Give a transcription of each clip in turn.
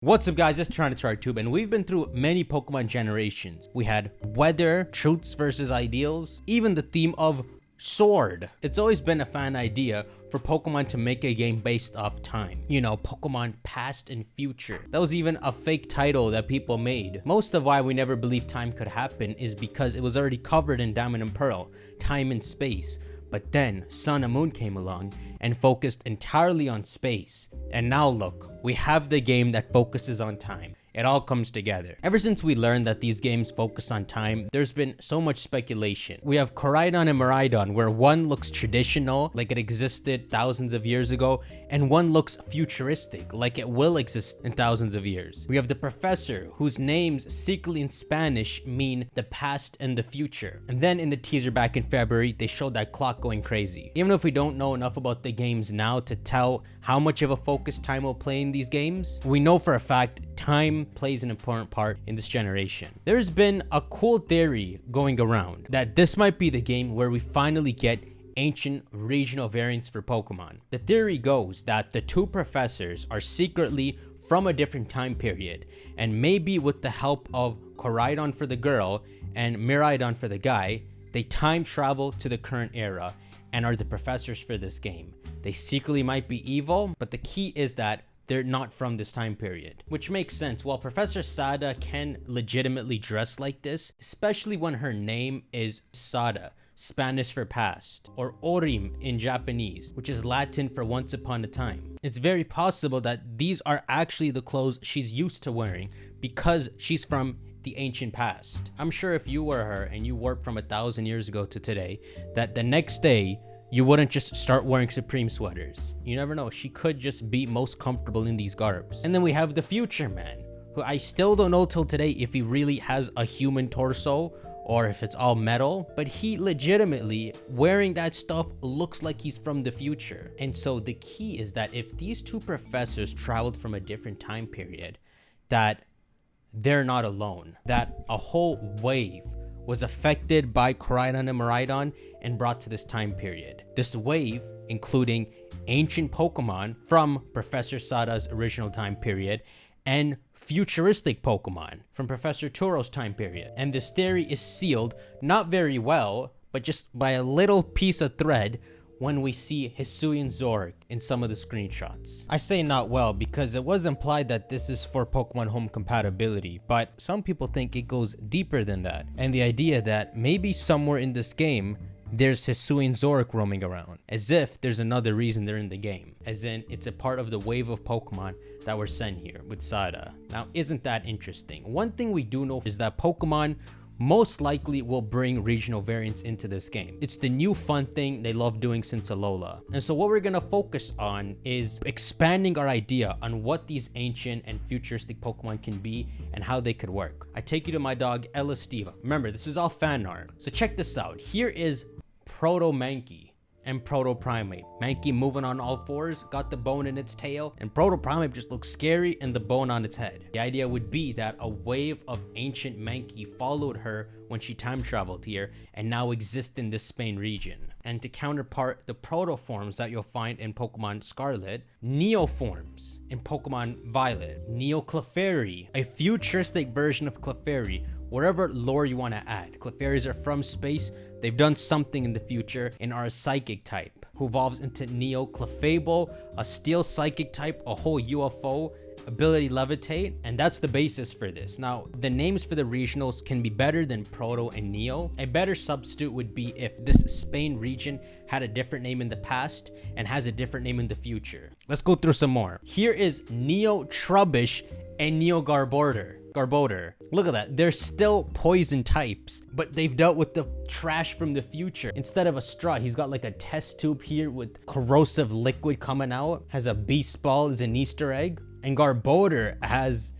What's up guys, it's TyranitarTube, and we've been through many Pokemon generations. We had weather, truths versus ideals, even the theme of sword. It's always been a fan idea for Pokemon to make a game based off time. You know, Pokemon past and future. That was even a fake title that people made. Most of why we never believed time could happen is because it was already covered in Diamond and Pearl, time and space. But then Sun and Moon came along and focused entirely on space. And now look, we have the game that focuses on time. It all comes together. Ever since we learned that these games focus on time, there's been so much speculation. We have Porygon and Miraidon, where one looks traditional, like it existed thousands of years ago, and one looks futuristic, like it will exist in thousands of years. We have the Professor, whose names secretly in Spanish mean the past and the future. And then in the teaser back in February, they showed that clock going crazy. Even if we don't know enough about the games now to tell how much of a focus time will play in these games, we know for a fact time plays an important part in this generation. There's been a cool theory going around that this might be the game where we finally get ancient regional variants for Pokemon. The theory goes that the two professors are secretly from a different time period, and maybe with the help of Porygon for the girl and Miraidon for the guy, they time travel to the current era and are the professors for this game. They secretly might be evil, but the key is that they're not from this time period, which makes sense. While Professor Sada can legitimately dress like this, especially when her name is Sada, Spanish for past, or Orim in Japanese, which is Latin for once upon a time. It's very possible that these are actually the clothes she's used to wearing because she's from the ancient past. I'm sure if you were her and you warped from 1,000 years ago to today, that the next day you wouldn't just start wearing Supreme sweaters. You never know, she could just be most comfortable in these garbs. And then we have the Future Man, who I still don't know till today if he really has a human torso or if it's all metal, but he legitimately wearing that stuff looks like he's from the future. And so the key is that if these two professors traveled from a different time period, that they're not alone, that a whole wave was affected by Porygon and Miraidon and brought to this time period. This wave, including ancient Pokemon from Professor Sada's original time period and futuristic Pokemon from Professor Turo's time period. And this theory is sealed, not very well, but just by a little piece of thread when we see Hisuian Zork in some of the screenshots. I say not well because it was implied that this is for Pokemon Home compatibility, but some people think it goes deeper than that. And the idea that maybe somewhere in this game, there's Hisuian Zork roaming around, as if there's another reason they're in the game, as in it's a part of the wave of Pokemon that were sent here with Sada. Now, isn't that interesting? One thing we do know is that Pokemon most likely will bring regional variants into this game. It's the new fun thing they love doing since Alola. And so what we're gonna focus on is expanding our idea on what these ancient and futuristic Pokemon can be and how they could work. I take you to my dog, Ella Steva. Remember, this is all fan art. So check this out. Here is Proto Mankey and Proto Primate. Mankey moving on all fours, got the bone in its tail, and Proto Primate just looks scary and the bone on its head. The idea would be that a wave of ancient Mankey followed her when she time traveled here and now exists in this Spain region. And to counterpart the proto forms that you'll find in Pokemon Scarlet, Neo forms in Pokemon Violet, Neo Clefairy, a futuristic version of Clefairy, whatever lore you want to add. Clefairies are from space, they've done something in the future and are a psychic type, who evolves into Neo Clefable, a steel psychic type, a whole UFO, ability levitate, and that's the basis for this. Now, the names for the regionals can be better than Proto and Neo. A better substitute would be if this Spain region had a different name in the past and has a different name in the future. Let's go through some more. Here is Neo Trubbish and Neo Garbodor. Look at that. They're still poison types, but they've dealt with the trash from the future. Instead of a straw, he's got like a test tube here with corrosive liquid coming out, has a beast ball as an Easter egg, and Garbodor has,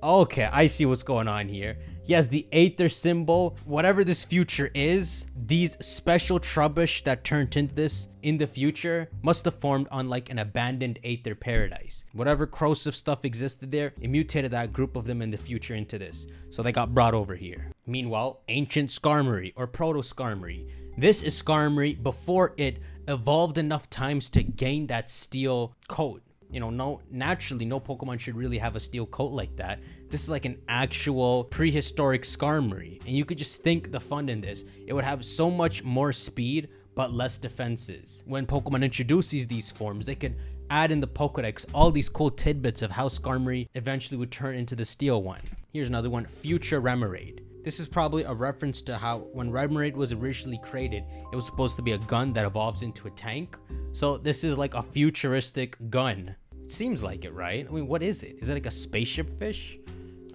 okay, I see what's going on here. He has the Aether symbol. Whatever this future is, these special Trubbish that turned into this in the future must have formed on like an abandoned Aether paradise. Whatever corrosive stuff existed there, it mutated that group of them in the future into this. So they got brought over here. Meanwhile, ancient Skarmory or Proto Skarmory. This is Skarmory before it evolved enough times to gain that steel coat. You know, naturally, no Pokemon should really have a steel coat like that. This is like an actual prehistoric Skarmory. And you could just think the fun in this. It would have so much more speed, but less defenses. When Pokemon introduces these forms, they could add in the Pokedex all these cool tidbits of how Skarmory eventually would turn into the steel one. Here's another one, Future Remoraid. This is probably a reference to how when Remoraid was originally created, it was supposed to be a gun that evolves into a tank. So this is like a futuristic gun. It seems like it, right? I mean, what is it? Is it like a spaceship fish?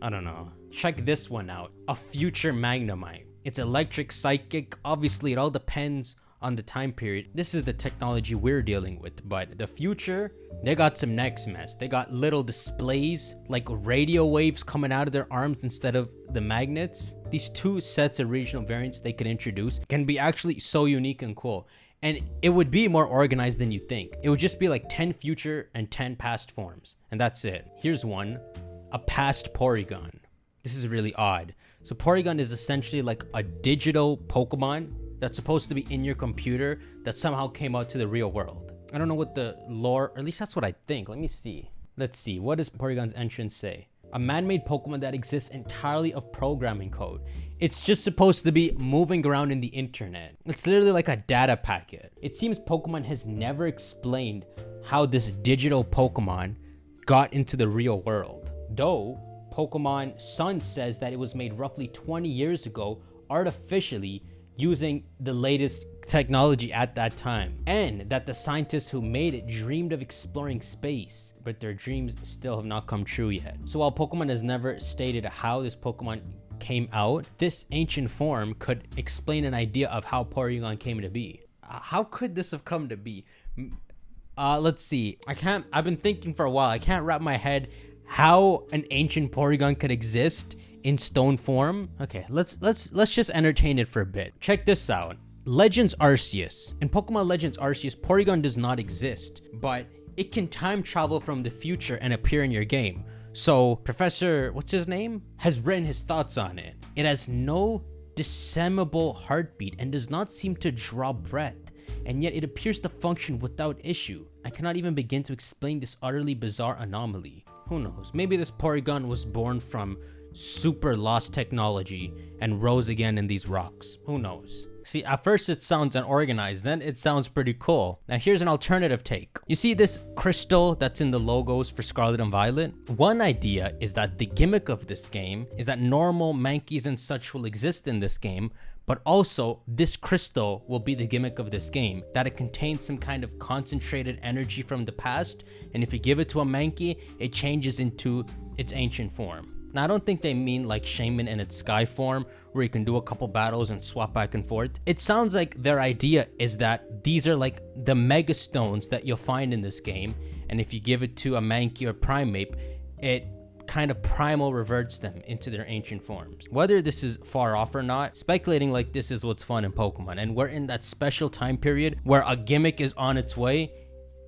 I don't know. Check this one out. A Future Magnemite. It's electric, psychic. Obviously, it all depends on the time period. This is the technology we're dealing with, but the future, they got some next mess. They got little displays like radio waves coming out of their arms instead of the magnets. These two sets of regional variants they could introduce can be actually so unique and cool, and it would be more organized than you think. It would just be like 10 future and 10 past forms, and that's it. Here's one, a past Porygon. This is really odd. So Porygon is essentially like a digital Pokemon that's supposed to be in your computer that somehow came out to the real world. I don't know what the lore, or at least that's what I think. Let me see. Let's see. What does Porygon's entrance say? A man-made Pokemon that exists entirely of programming code. It's just supposed to be moving around in the internet. It's literally like a data packet. It seems Pokemon has never explained how this digital Pokemon got into the real world. Though, Pokemon Sun says that it was made roughly 20 years ago artificially using the latest technology at that time, and that the scientists who made it dreamed of exploring space, but their dreams still have not come true yet. So while Pokemon has never stated how this Pokemon came out, this ancient form could explain an idea of how Porygon came to be. How could this have come to be? Let's see. I've been thinking for a while. I can't wrap my head how an ancient Porygon could exist in stone form. Okay, let's just entertain it for a bit. Check this out. Legends Arceus. In Pokemon Legends Arceus, Porygon does not exist, but it can time travel from the future and appear in your game. So Professor, what's his name, has written his thoughts on it. It has no discernible heartbeat and does not seem to draw breath, and yet it appears to function without issue. I cannot even begin to explain this utterly bizarre anomaly. Who knows? Maybe this Porygon was born from super lost technology and rose again in these rocks. Who knows? See, at first it sounds unorganized, then it sounds pretty cool. Now here's an alternative take. You see this crystal that's in the logos for Scarlet and Violet? One idea is that the gimmick of this game is that normal Mankeys and such will exist in this game, but also this crystal will be the gimmick of this game, that it contains some kind of concentrated energy from the past, and if you give it to a Mankey, it changes into its ancient form. Now, I don't think they mean like Shaman in its sky form, where you can do a couple battles and swap back and forth. It sounds like their idea is that these are like the mega stones that you'll find in this game, and if you give it to a Mankey or Primeape, it kind of primal reverts them into their ancient forms. Whether this is far off or not, speculating like this is what's fun in Pokemon, and we're in that special time period where a gimmick is on its way,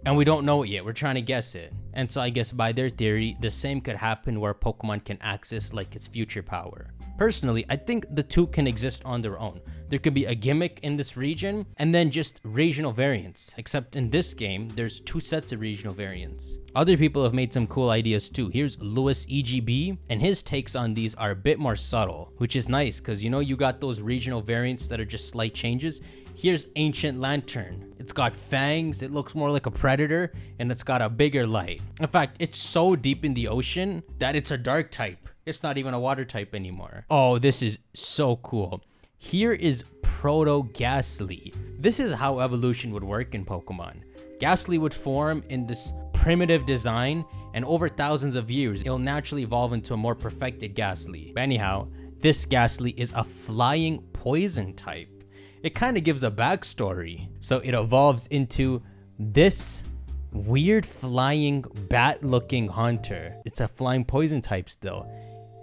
and we don't know it yet. We're trying to guess it. And so I guess by their theory, the same could happen where Pokemon can access like its future power. Personally, I think the two can exist on their own. There could be a gimmick in this region and then just regional variants. Except in this game, there's two sets of regional variants. Other people have made some cool ideas too. Here's Lewis EGB, and his takes on these are a bit more subtle, which is nice because you know you got those regional variants that are just slight changes. Here's Ancient Lantern. It's got fangs, it looks more like a predator, and it's got a bigger light. In fact, it's so deep in the ocean that it's a dark type. It's not even a water type anymore. Oh, this is so cool. Here is Proto Ghastly. This is how evolution would work in Pokemon. Ghastly would form in this primitive design, and over thousands of years, it'll naturally evolve into a more perfected Ghastly. But anyhow, this Ghastly is a flying poison type. It kind of gives a backstory. So it evolves into this weird flying bat-looking hunter. It's a flying poison type still.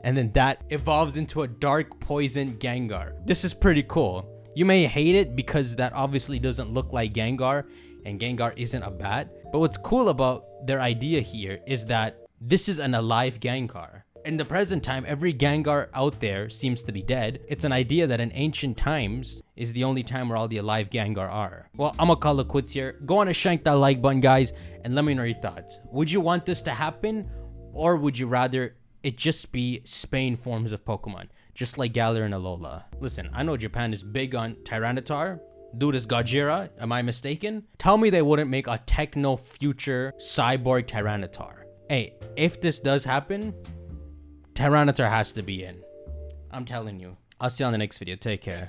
And then that evolves into a dark poison Gengar. This is pretty cool. You may hate it because that obviously doesn't look like Gengar, and Gengar isn't a bat. But what's cool about their idea here is that this is an alive Gengar. In the present time, every Gengar out there seems to be dead. It's an idea that in ancient times is the only time where all the alive Gengar are. Well, I'm gonna call it quits here. Go on and shank that like button, guys, and let me know your thoughts. Would you want this to happen, or would you rather it just be Spain forms of Pokemon, just like Galar and Alola? Listen, I know Japan is big on Tyranitar. Dude is Gojira, am I mistaken? Tell me they wouldn't make a techno future cyborg Tyranitar. Hey, if this does happen, Tyranitar has to be in. I'm telling you. I'll see you on the next video. Take care.